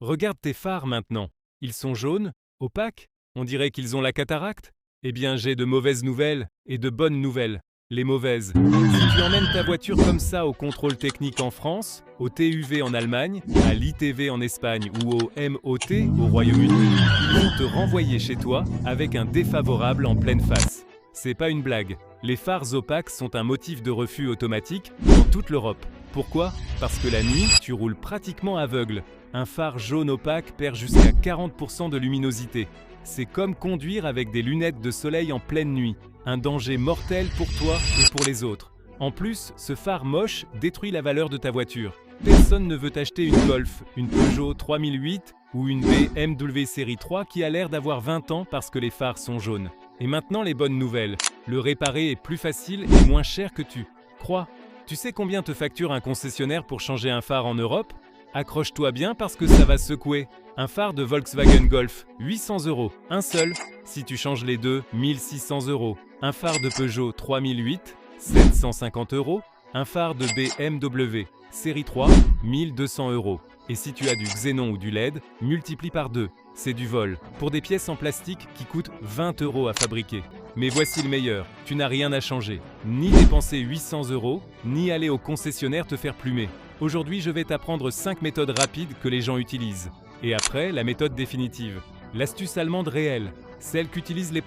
Regarde tes phares maintenant. Ils sont jaunes, opaques, on dirait qu'ils ont la cataracte. Eh bien, j'ai de mauvaises nouvelles et de bonnes nouvelles. Les mauvaises. Si tu emmènes ta voiture comme ça au contrôle technique en France, au TÜV en Allemagne, à l'ITV en Espagne ou au MOT au Royaume-Uni, ils vont te renvoyer chez toi avec un défavorable en pleine face. C'est pas une blague. Les phares opaques sont un motif de refus automatique dans toute l'Europe. Pourquoi? Parce que la nuit, tu roules pratiquement aveugle. Un phare jaune opaque perd jusqu'à 40% de luminosité. C'est comme conduire avec des lunettes de soleil en pleine nuit. Un danger mortel pour toi et pour les autres. En plus, ce phare moche détruit la valeur de ta voiture. Personne ne veut acheter une Golf, une Peugeot 3008 ou une BMW série 3 qui a l'air d'avoir 20 ans parce que les phares sont jaunes. Et maintenant les bonnes nouvelles. Le réparer est plus facile et moins cher que tu crois. Tu sais combien te facture un concessionnaire pour changer un phare en Europe? Accroche-toi bien parce que ça va secouer. Un phare de Volkswagen Golf, 800 €, un seul. Si tu changes les deux, 1600 €. Un phare de Peugeot 3008, 750 €. Un phare de BMW série 3, 1200 €. Et si tu as du xénon ou du LED, multiplie par 2. C'est du vol, pour des pièces en plastique qui coûtent 20 € à fabriquer. Mais voici le meilleur, tu n'as rien à changer. Ni dépenser 800 €, ni aller au concessionnaire te faire plumer. Aujourd'hui, je vais t'apprendre 5 méthodes rapides que les gens utilisent. Et après, la méthode définitive. L'astuce allemande réelle, celle qu'utilisent les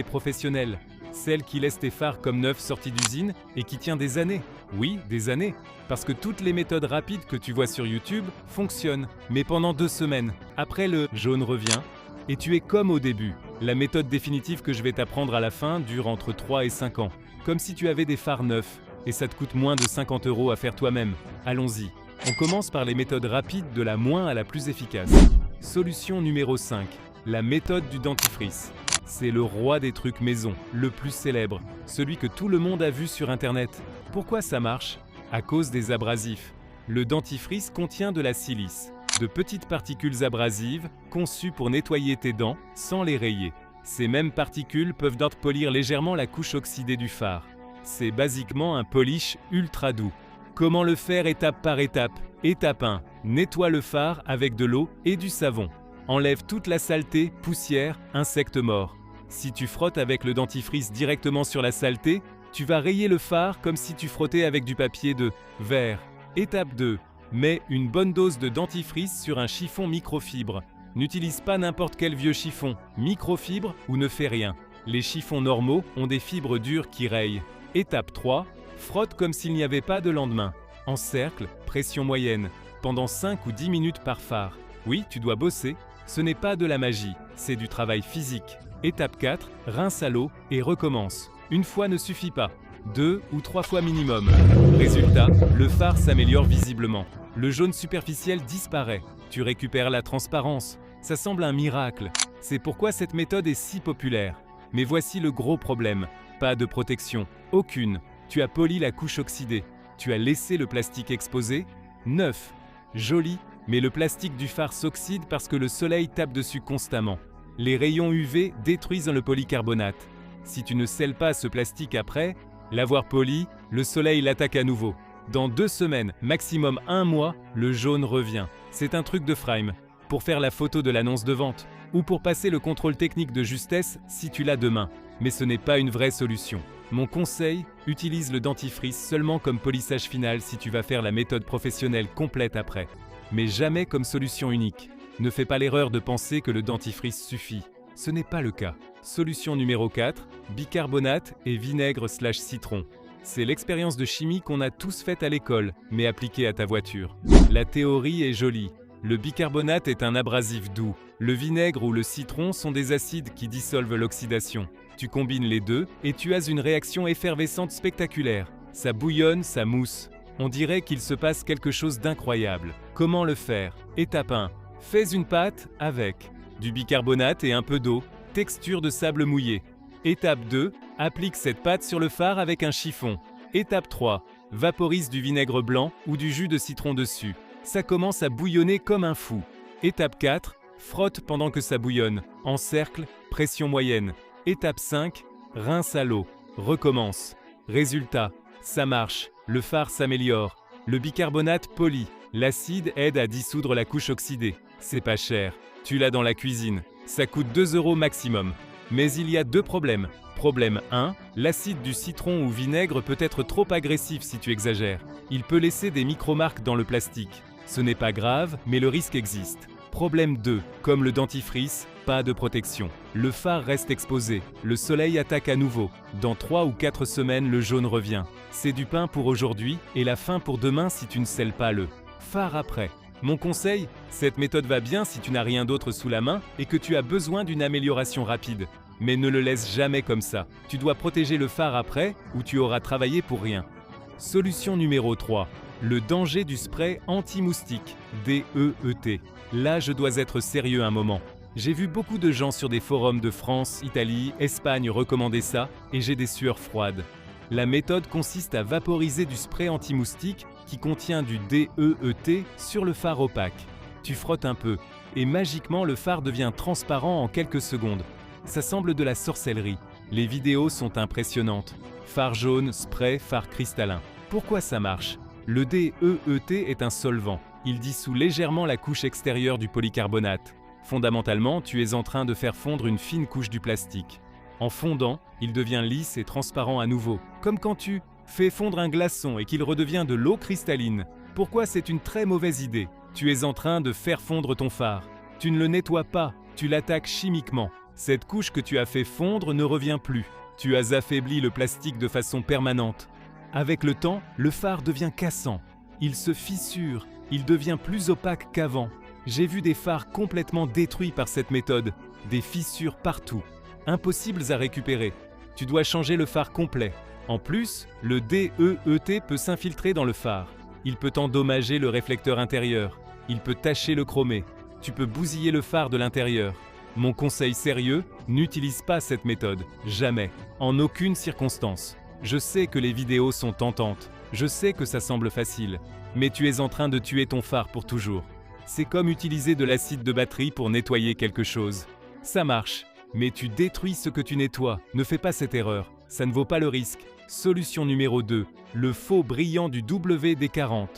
professionnels. Celle qui laisse tes phares comme neufs sortis d'usine et qui tient des années. Oui, des années. Parce que toutes les méthodes rapides que tu vois sur YouTube fonctionnent, mais pendant 2 semaines. Après, le jaune revient et tu es comme au début. La méthode définitive que je vais t'apprendre à la fin dure entre 3 et 5 ans. Comme si tu avais des phares neufs et ça te coûte moins de 50 € à faire toi-même. Allons-y. On commence par les méthodes rapides de la moins à la plus efficace. Solution numéro 5. La méthode du dentifrice. C'est le roi des trucs maison, le plus célèbre, celui que tout le monde a vu sur Internet. Pourquoi ça marche? À cause des abrasifs. Le dentifrice contient de la silice, de petites particules abrasives conçues pour nettoyer tes dents sans les rayer. Ces mêmes particules peuvent polir légèrement la couche oxydée du phare. C'est basiquement un polish ultra doux. Comment le faire étape par étape? Étape 1. Nettoie le phare avec de l'eau et du savon. Enlève toute la saleté, poussière, insectes morts. Si tu frottes avec le dentifrice directement sur la saleté, tu vas rayer le phare comme si tu frottais avec du papier de verre. Étape 2. Mets une bonne dose de dentifrice sur un chiffon microfibre. N'utilise pas n'importe quel vieux chiffon, microfibre ou ne fais rien. Les chiffons normaux ont des fibres dures qui rayent. Étape 3. Frotte comme s'il n'y avait pas de lendemain. En cercle, pression moyenne, pendant 5 ou 10 minutes par phare. Oui, tu dois bosser. Ce n'est pas de la magie, c'est du travail physique. Étape 4, rince à l'eau et recommence. Une fois ne suffit pas, 2 ou 3 fois minimum. Résultat, le phare s'améliore visiblement. Le jaune superficiel disparaît. Tu récupères la transparence. Ça semble un miracle. C'est pourquoi cette méthode est si populaire. Mais voici le gros problème. Pas de protection, aucune. Tu as poli la couche oxydée. Tu as laissé le plastique exposé. Neuf. Joli. Mais le plastique du phare s'oxyde parce que le soleil tape dessus constamment. Les rayons UV détruisent le polycarbonate. Si tu ne scelles pas ce plastique après, l'avoir poli, le soleil l'attaque à nouveau. Dans 2 semaines, maximum 1 mois, le jaune revient. C'est un truc de frame, pour faire la photo de l'annonce de vente, ou pour passer le contrôle technique de justesse si tu l'as demain. Mais ce n'est pas une vraie solution. Mon conseil, utilise le dentifrice seulement comme polissage final si tu vas faire la méthode professionnelle complète après. Mais jamais comme solution unique. Ne fais pas l'erreur de penser que le dentifrice suffit. Ce n'est pas le cas. Solution numéro 4, bicarbonate et vinaigre/citron. C'est l'expérience de chimie qu'on a tous faite à l'école, mais appliquée à ta voiture. La théorie est jolie. Le bicarbonate est un abrasif doux. Le vinaigre ou le citron sont des acides qui dissolvent l'oxydation. Tu combines les deux et tu as une réaction effervescente spectaculaire. Ça bouillonne, ça mousse. On dirait qu'il se passe quelque chose d'incroyable. Comment le faire? Étape 1. Fais une pâte avec du bicarbonate et un peu d'eau, texture de sable mouillé. Étape 2. Applique cette pâte sur le phare avec un chiffon. Étape 3. Vaporise du vinaigre blanc ou du jus de citron dessus. Ça commence à bouillonner comme un fou. Étape 4. Frotte pendant que ça bouillonne. En cercle, pression moyenne. Étape 5. Rince à l'eau. Recommence. Résultat. Ça marche. Le phare s'améliore. Le bicarbonate polit. L'acide aide à dissoudre la couche oxydée. C'est pas cher. Tu l'as dans la cuisine. Ça coûte 2 € maximum. Mais il y a 2 problèmes. Problème 1, l'acide du citron ou vinaigre peut être trop agressif si tu exagères. Il peut laisser des micromarques dans le plastique. Ce n'est pas grave, mais le risque existe. Problème 2, comme le dentifrice, pas de protection. Le phare reste exposé, le soleil attaque à nouveau. Dans 3 ou 4 semaines, le jaune revient. C'est du pain pour aujourd'hui et la fin pour demain si tu ne scelles pas le phare après. Mon conseil, cette méthode va bien si tu n'as rien d'autre sous la main et que tu as besoin d'une amélioration rapide. Mais ne le laisse jamais comme ça. Tu dois protéger le phare après ou tu auras travaillé pour rien. Solution numéro 3. Le danger du spray anti-moustique, DEET. Là, je dois être sérieux un moment. J'ai vu beaucoup de gens sur des forums de France, Italie, Espagne recommander ça et j'ai des sueurs froides. La méthode consiste à vaporiser du spray anti-moustique qui contient du DEET sur le phare opaque. Tu frottes un peu et magiquement le phare devient transparent en quelques secondes. Ça semble de la sorcellerie. Les vidéos sont impressionnantes. Phare jaune, spray, phare cristallin. Pourquoi ça marche? Le DEET est un solvant. Il dissout légèrement la couche extérieure du polycarbonate. Fondamentalement, tu es en train de faire fondre une fine couche du plastique. En fondant, il devient lisse et transparent à nouveau, comme quand tu fais fondre un glaçon et qu'il redevient de l'eau cristalline. Pourquoi c'est une très mauvaise idée? Tu es en train de faire fondre ton phare. Tu ne le nettoies pas, tu l'attaques chimiquement. Cette couche que tu as fait fondre ne revient plus. Tu as affaibli le plastique de façon permanente. Avec le temps, le phare devient cassant. Il se fissure, il devient plus opaque qu'avant. J'ai vu des phares complètement détruits par cette méthode, des fissures partout, impossibles à récupérer. Tu dois changer le phare complet. En plus, le DEET peut s'infiltrer dans le phare. Il peut endommager le réflecteur intérieur. Il peut tacher le chromé. Tu peux bousiller le phare de l'intérieur. Mon conseil sérieux, n'utilise pas cette méthode, jamais, en aucune circonstance. Je sais que les vidéos sont tentantes, je sais que ça semble facile, mais tu es en train de tuer ton phare pour toujours. C'est comme utiliser de l'acide de batterie pour nettoyer quelque chose. Ça marche, mais tu détruis ce que tu nettoies. Ne fais pas cette erreur, ça ne vaut pas le risque. Solution numéro 2, le faux brillant du WD-40.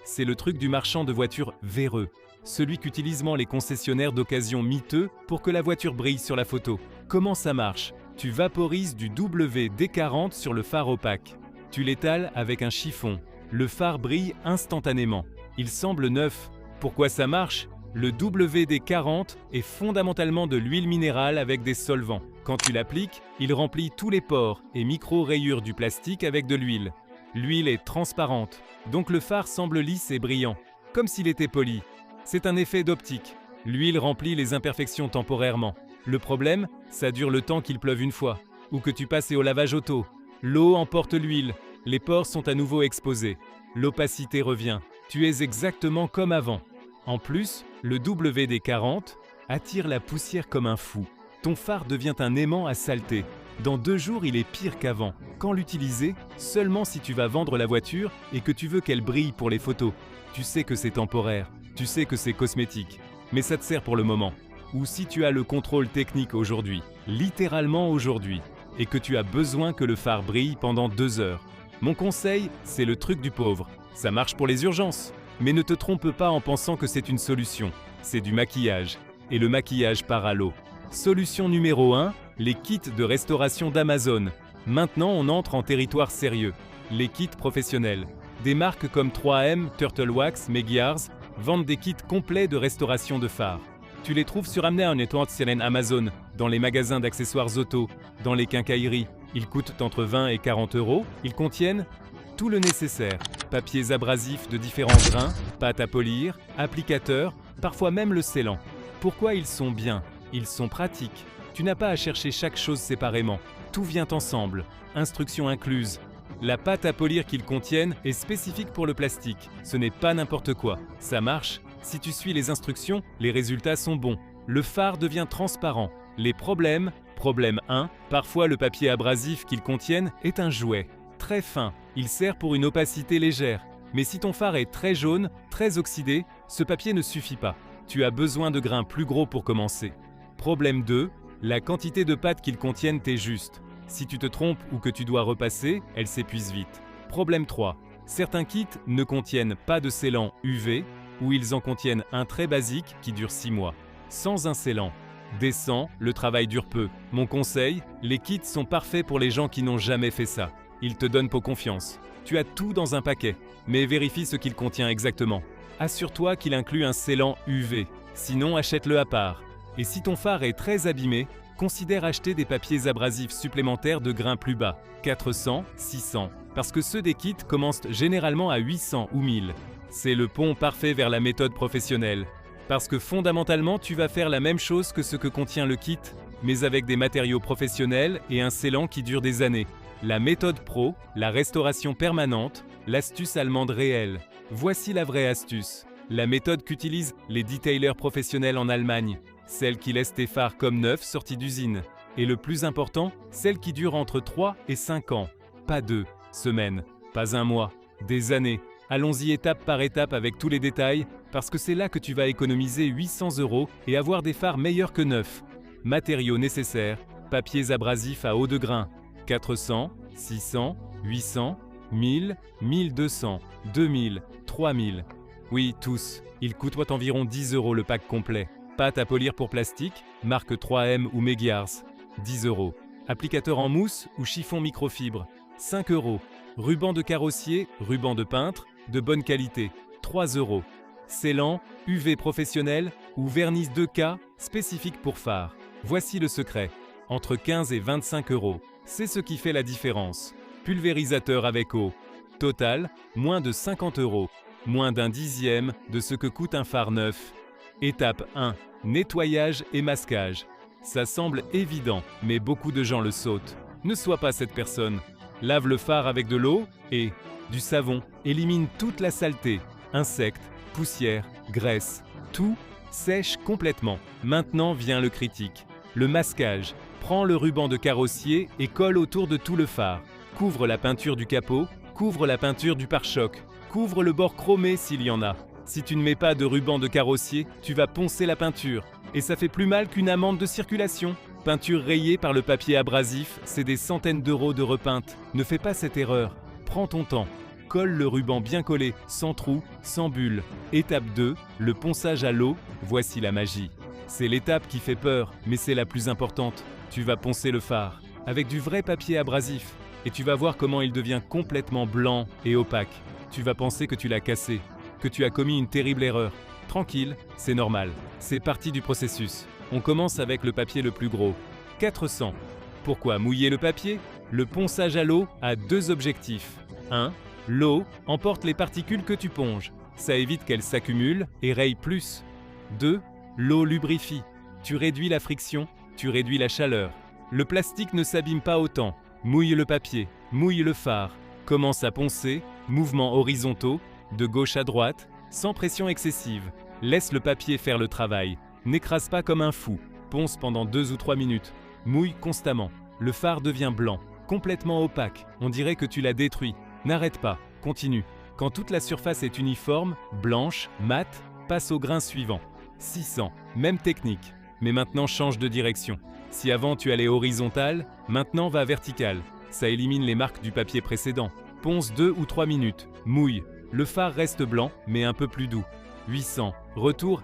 C'est le truc du marchand de voitures véreux. Celui qu'utilisent les concessionnaires d'occasion miteux pour que la voiture brille sur la photo. Comment ça marche? Tu vaporises du WD-40 sur le phare opaque. Tu l'étales avec un chiffon. Le phare brille instantanément. Il semble neuf. Pourquoi ça marche? Le WD-40 est fondamentalement de l'huile minérale avec des solvants. Quand tu l'appliques, il remplit tous les pores et micro-rayures du plastique avec de l'huile. L'huile est transparente, donc le phare semble lisse et brillant, comme s'il était poli. C'est un effet d'optique. L'huile remplit les imperfections temporairement. Le problème, ça dure le temps qu'il pleuve une fois, ou que tu passes au lavage auto. L'eau emporte l'huile, les pores sont à nouveau exposés. L'opacité revient. Tu es exactement comme avant. En plus, le WD-40 attire la poussière comme un fou. Ton phare devient un aimant à saleté. Dans 2 jours, il est pire qu'avant. Quand l'utiliser? Seulement si tu vas vendre la voiture et que tu veux qu'elle brille pour les photos. Tu sais que c'est temporaire. Tu sais que c'est cosmétique, mais ça te sert pour le moment. Ou si tu as le contrôle technique aujourd'hui, littéralement aujourd'hui, et que tu as besoin que le phare brille pendant 2 heures. Mon conseil, c'est le truc du pauvre. Ça marche pour les urgences. Mais ne te trompe pas en pensant que c'est une solution. C'est du maquillage. Et le maquillage part à l'eau. Solution numéro 1, les kits de restauration d'Amazon. Maintenant, on entre en territoire sérieux. Les kits professionnels. Des marques comme 3M, Turtle Wax, Megiars vendent des kits complets de restauration de phares. Tu les trouves sur Amazon, dans les magasins d'accessoires auto, dans les quincailleries. Ils coûtent entre 20 et 40 €. Ils contiennent tout le nécessaire. Papiers abrasifs de différents grains, pâte à polir, applicateurs, parfois même le scellant. Pourquoi ils sont bien? Ils sont pratiques. Tu n'as pas à chercher chaque chose séparément. Tout vient ensemble. Instructions incluses. La pâte à polir qu'ils contiennent est spécifique pour le plastique. Ce n'est pas n'importe quoi. Ça marche. Si tu suis les instructions, les résultats sont bons. Le phare devient transparent. Les problèmes? Problème 1. Parfois le papier abrasif qu'ils contiennent est un jouet. Très fin. Il sert pour une opacité légère. Mais si ton phare est très jaune, très oxydé, ce papier ne suffit pas. Tu as besoin de grains plus gros pour commencer. Problème 2. La quantité de pâte qu'ils contiennent est juste. Si tu te trompes ou que tu dois repasser, elle s'épuise vite. Problème 3. Certains kits ne contiennent pas de scellant UV ou ils en contiennent un très basique qui dure 6 mois. Sans un scellant décent, le travail dure peu. Mon conseil, les kits sont parfaits pour les gens qui n'ont jamais fait ça. Ils te donnent pour confiance. Tu as tout dans un paquet, mais vérifie ce qu'il contient exactement. Assure-toi qu'il inclut un scellant UV, sinon achète-le à part. Et si ton phare est très abîmé, considère acheter des papiers abrasifs supplémentaires de grains plus bas, 400, 600, parce que ceux des kits commencent généralement à 800 ou 1000. C'est le pont parfait vers la méthode professionnelle. Parce que fondamentalement, tu vas faire la même chose que ce que contient le kit, mais avec des matériaux professionnels et un scellant qui dure des années. La méthode pro, la restauration permanente, l'astuce allemande réelle. Voici la vraie astuce. La méthode qu'utilisent les detailers professionnels en Allemagne. Celle qui laisse tes phares comme neufs sortis d'usine. Et le plus important, celle qui dure entre 3 et 5 ans. Pas 2 semaines, pas un mois, des années. Allons-y étape par étape avec tous les détails, parce que c'est là que tu vas économiser 800 € et avoir des phares meilleurs que neufs. Matériaux nécessaires, papiers abrasifs à eau de grain, 400, 600, 800, 1000, 1200, 2000, 3000. Oui, tous. Ils coûtent environ 10 € le pack complet. Pâte à polir pour plastique, marque 3M ou Meggiars, 10 €. Applicateur en mousse ou chiffon microfibre, 5 €. Ruban de carrossier, ruban de peintre, de bonne qualité, 3 €. Scellant, UV professionnel ou vernis 2K spécifique pour phare. Voici le secret. Entre 15 et 25 €. C'est ce qui fait la différence. Pulvérisateur avec eau. Total, moins de 50 €. Moins d'un dixième de ce que coûte un phare neuf. Étape 1. Nettoyage et masquage. Ça semble évident, mais beaucoup de gens le sautent. Ne sois pas cette personne. Lave le phare avec de l'eau et du savon. Élimine toute la saleté, insectes, poussière, graisse. Tout sèche complètement. Maintenant vient le critique. Le masquage. Prends le ruban de carrossier et colle autour de tout le phare. Couvre la peinture du capot, couvre la peinture du pare-choc, couvre le bord chromé s'il y en a. Si tu ne mets pas de ruban de carrossier, tu vas poncer la peinture. Et ça fait plus mal qu'une amende de circulation. Peinture rayée par le papier abrasif, c'est des centaines d'euros de repeinte. Ne fais pas cette erreur. Prends ton temps. Colle le ruban bien collé, sans trou, sans bulle. Étape 2, le ponçage à l'eau. Voici la magie. C'est l'étape qui fait peur, mais c'est la plus importante. Tu vas poncer le phare avec du vrai papier abrasif et tu vas voir comment il devient complètement blanc et opaque. Tu vas penser que tu l'as cassé, que tu as commis une terrible erreur. Tranquille, c'est normal. C'est partie du processus. On commence avec le papier le plus gros, 400. Pourquoi mouiller le papier? Le ponçage à l'eau a 2 objectifs. 1. L'eau emporte les particules que tu ponges. Ça évite qu'elles s'accumulent et rayent plus. 2. L'eau lubrifie. Tu réduis la friction, tu réduis la chaleur. Le plastique ne s'abîme pas autant. Mouille le papier, mouille le phare. Commence à poncer, mouvements horizontaux, de gauche à droite, sans pression excessive. Laisse le papier faire le travail. N'écrase pas comme un fou. Ponce pendant 2 ou 3 minutes. Mouille constamment. Le phare devient blanc, complètement opaque. On dirait que tu l'as détruit. N'arrête pas, continue. Quand toute la surface est uniforme, blanche, mate, passe au grain suivant. 600, même technique. Mais maintenant change de direction. Si avant tu allais horizontal, maintenant va vertical. Ça élimine les marques du papier précédent. Ponce 2 ou 3 minutes. Mouille. Le phare reste blanc, mais un peu plus doux. 800. Retour.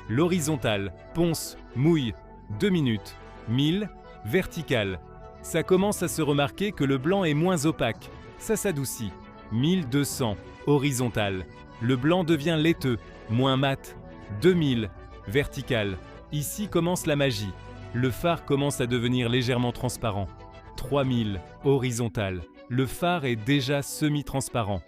L'horizontal. Ponce. Mouille. 2 minutes. 1000. Vertical. Ça commence à se remarquer que le blanc est moins opaque. Ça s'adoucit. 1200. Horizontal. Le blanc devient laiteux, moins mat. 2000. Vertical. Ici commence la magie. Le phare commence à devenir légèrement transparent. 3000. Horizontal. Le phare est déjà semi-transparent.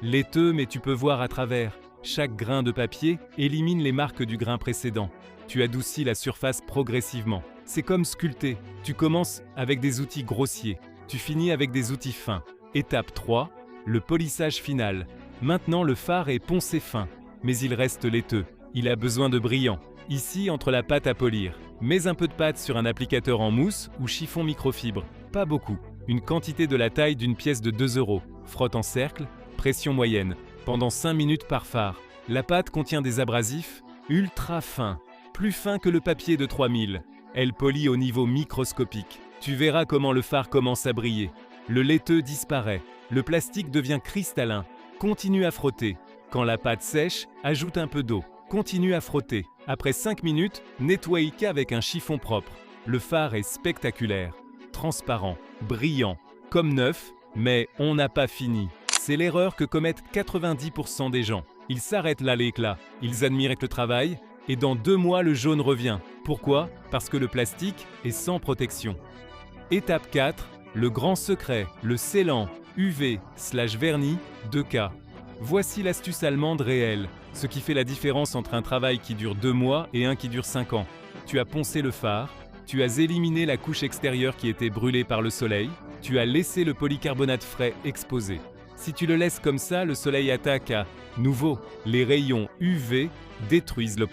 Laiteux, mais tu peux voir à travers. Chaque grain de papier élimine les marques du grain précédent. Tu adoucis la surface progressivement. C'est comme sculpter. Tu commences avec des outils grossiers. Tu finis avec des outils fins. Étape 3. Le polissage final. Maintenant, le phare est poncé fin, mais il reste laiteux. Il a besoin de brillant. Ici, entre la pâte à polir. Mets un peu de pâte sur un applicateur en mousse ou chiffon microfibre. Pas beaucoup. Une quantité de la taille d'une pièce de 2 €. Frotte en cercle, pression moyenne. Pendant 5 minutes par phare. La pâte contient des abrasifs ultra fins. Plus fins que le papier de 3000. Elle polit au niveau microscopique. Tu verras comment le phare commence à briller. Le laiteux disparaît. Le plastique devient cristallin. Continue à frotter. Quand la pâte sèche, ajoute un peu d'eau. Continue à frotter. Après 5 minutes, nettoie avec un chiffon propre. Le fard est spectaculaire, transparent, brillant, comme neuf, mais on n'a pas fini. C'est l'erreur que commettent 90% des gens. Ils s'arrêtent là l'éclat, ils admirent le travail, et dans 2 mois le jaune revient. Pourquoi? Parce que le plastique est sans protection. Étape 4, le grand secret, le scellant UV/vernis 2K. Voici l'astuce allemande réelle, ce qui fait la différence entre un travail qui dure 2 mois et un qui dure 5 ans. Tu as poncé le fard, tu as éliminé la couche extérieure qui était brûlée par le soleil, tu as laissé le polycarbonate frais exposé. Si tu le laisses comme ça, le soleil attaque à nouveau. Les rayons UV détruisent le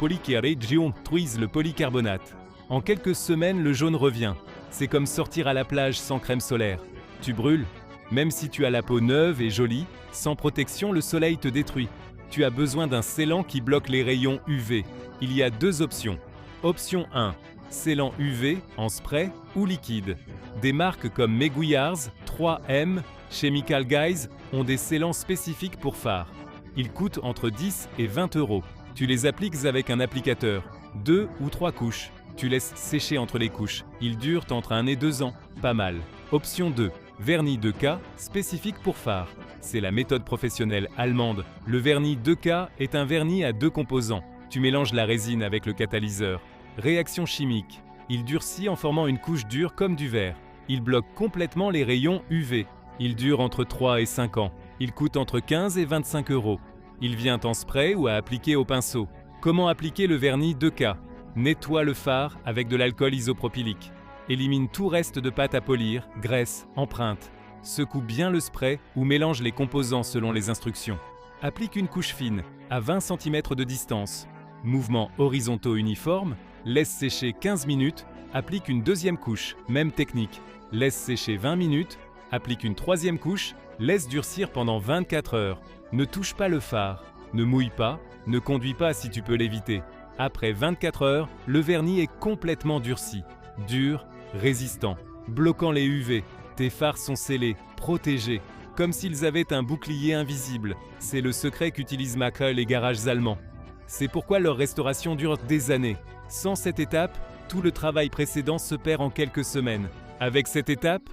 polycarbonate. En quelques semaines, le jaune revient. C'est comme sortir à la plage sans crème solaire. Tu brûles. Même si tu as la peau neuve et jolie, sans protection, le soleil te détruit. Tu as besoin d'un scellant qui bloque les rayons UV. Il y a 2 options. Option 1. Scellant UV en spray ou liquide. Des marques comme Meguiar's, 3M, Chemical Guys ont des scellants spécifiques pour phares. Ils coûtent entre 10 et 20 €. Tu les appliques avec un applicateur, 2 ou 3 couches. Tu laisses sécher entre les couches. Ils durent entre 1 et 2 ans. Pas mal. Option 2. Vernis 2K, spécifique pour phare. C'est la méthode professionnelle allemande. Le vernis 2K est un vernis à 2 composants. Tu mélanges la résine avec le catalyseur. Réaction chimique. Il durcit en formant une couche dure comme du verre. Il bloque complètement les rayons UV. Il dure entre 3 et 5 ans. Il coûte entre 15 et 25 €. Il vient en spray ou à appliquer au pinceau. Comment appliquer le vernis 2K? Nettoie le phare avec de l'alcool isopropylique. Élimine tout reste de pâte à polir, graisse, empreinte. Secoue bien le spray ou mélange les composants selon les instructions. Applique une couche fine, à 20 cm de distance. Mouvements horizontaux uniformes. Laisse sécher 15 minutes. Applique une deuxième couche, même technique. Laisse sécher 20 minutes. Applique une troisième couche. Laisse durcir pendant 24 heures. Ne touche pas le phare. Ne mouille pas. Ne conduis pas si tu peux l'éviter. Après 24 heures, le vernis est complètement durci. Dur, résistant, bloquant les UV. Tes phares sont scellés, protégés, comme s'ils avaient un bouclier invisible. C'est le secret qu'utilisent Mack et les garages allemands. C'est pourquoi leur restauration dure des années. Sans cette étape, tout le travail précédent se perd en quelques semaines. Avec cette étape,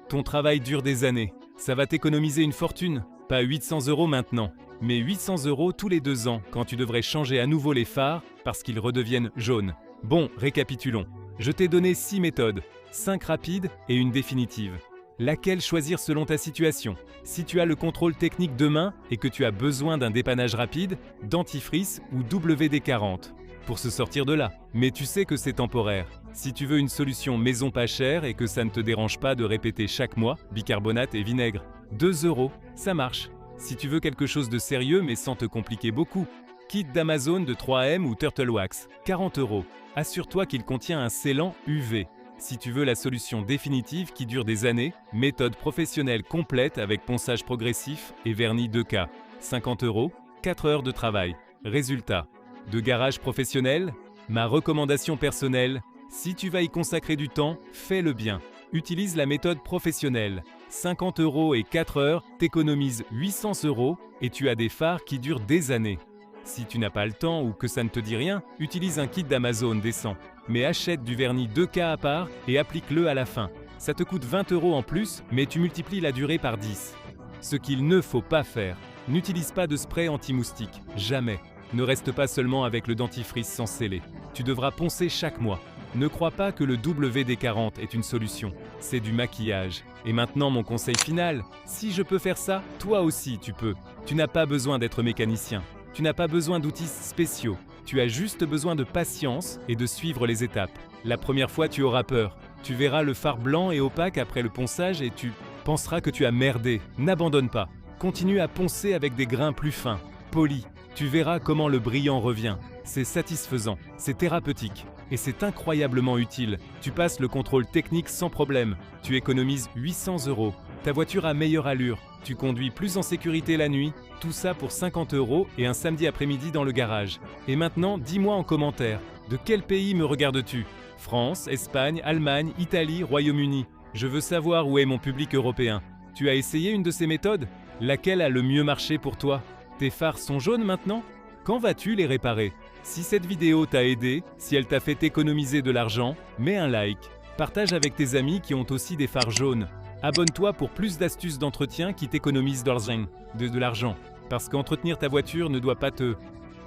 ton travail dure des années. Ça va t'économiser une fortune. Pas 800 € maintenant, mais 800 € tous les 2 ans quand tu devrais changer à nouveau les phares parce qu'ils redeviennent jaunes. Bon, récapitulons. Je t'ai donné 6 méthodes, 5 rapides et une définitive. Laquelle choisir selon ta situation? Si tu as le contrôle technique demain et que tu as besoin d'un dépannage rapide, dentifrice ou WD-40 pour se sortir de là. Mais tu sais que c'est temporaire. Si tu veux une solution maison pas chère et que ça ne te dérange pas de répéter chaque mois, bicarbonate et vinaigre, 2 €, ça marche. Si tu veux quelque chose de sérieux mais sans te compliquer beaucoup, kit d'Amazon de 3M ou Turtle Wax, 40 €. Assure-toi qu'il contient un scellant UV. Si tu veux la solution définitive qui dure des années, méthode professionnelle complète avec ponçage progressif et vernis 2K, 50 €, 4 heures de travail. Résultat, de garage professionnel, ma recommandation personnelle, si tu vas y consacrer du temps, fais-le bien. Utilise la méthode professionnelle. 50 € et 4 heures t'économisent 800 € et tu as des phares qui durent des années. Si tu n'as pas le temps ou que ça ne te dit rien, utilise un kit d'Amazon décent. Mais achète du vernis 2K à part et applique-le à la fin. Ça te coûte 20 € en plus, mais tu multiplies la durée par 10. Ce qu'il ne faut pas faire, n'utilise pas de spray anti-moustique, jamais. Ne reste pas seulement avec le dentifrice sans sceller. Tu devras poncer chaque mois. Ne crois pas que le WD-40 est une solution, c'est du maquillage. Et maintenant mon conseil final, si je peux faire ça, toi aussi tu peux. Tu n'as pas besoin d'être mécanicien, tu n'as pas besoin d'outils spéciaux. Tu as juste besoin de patience et de suivre les étapes. La première fois tu auras peur, tu verras le fard blanc et opaque après le ponçage et tu penseras que tu as merdé. N'abandonne pas, continue à poncer avec des grains plus fins, polis. Tu verras comment le brillant revient. C'est satisfaisant, c'est thérapeutique. Et c'est incroyablement utile. Tu passes le contrôle technique sans problème. Tu économises 800 €. Ta voiture a meilleure allure. Tu conduis plus en sécurité la nuit. Tout ça pour 50 € et un samedi après-midi dans le garage. Et maintenant, dis-moi en commentaire, de quel pays me regardes-tu? France, Espagne, Allemagne, Italie, Royaume-Uni. Je veux savoir où est mon public européen. Tu as essayé une de ces méthodes? Laquelle a le mieux marché pour toi? Tes phares sont jaunes maintenant? Quand vas-tu les réparer? Si cette vidéo t'a aidé, si elle t'a fait économiser de l'argent, mets un like. Partage avec tes amis qui ont aussi des phares jaunes. Abonne-toi pour plus d'astuces d'entretien qui t'économisent de l'argent. Parce qu'entretenir ta voiture ne doit pas te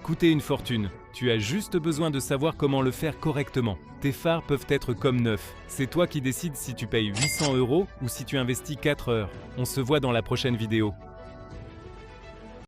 coûter une fortune. Tu as juste besoin de savoir comment le faire correctement. Tes phares peuvent être comme neufs. C'est toi qui décides si tu payes 800 € ou si tu investis 4 heures. On se voit dans la prochaine vidéo.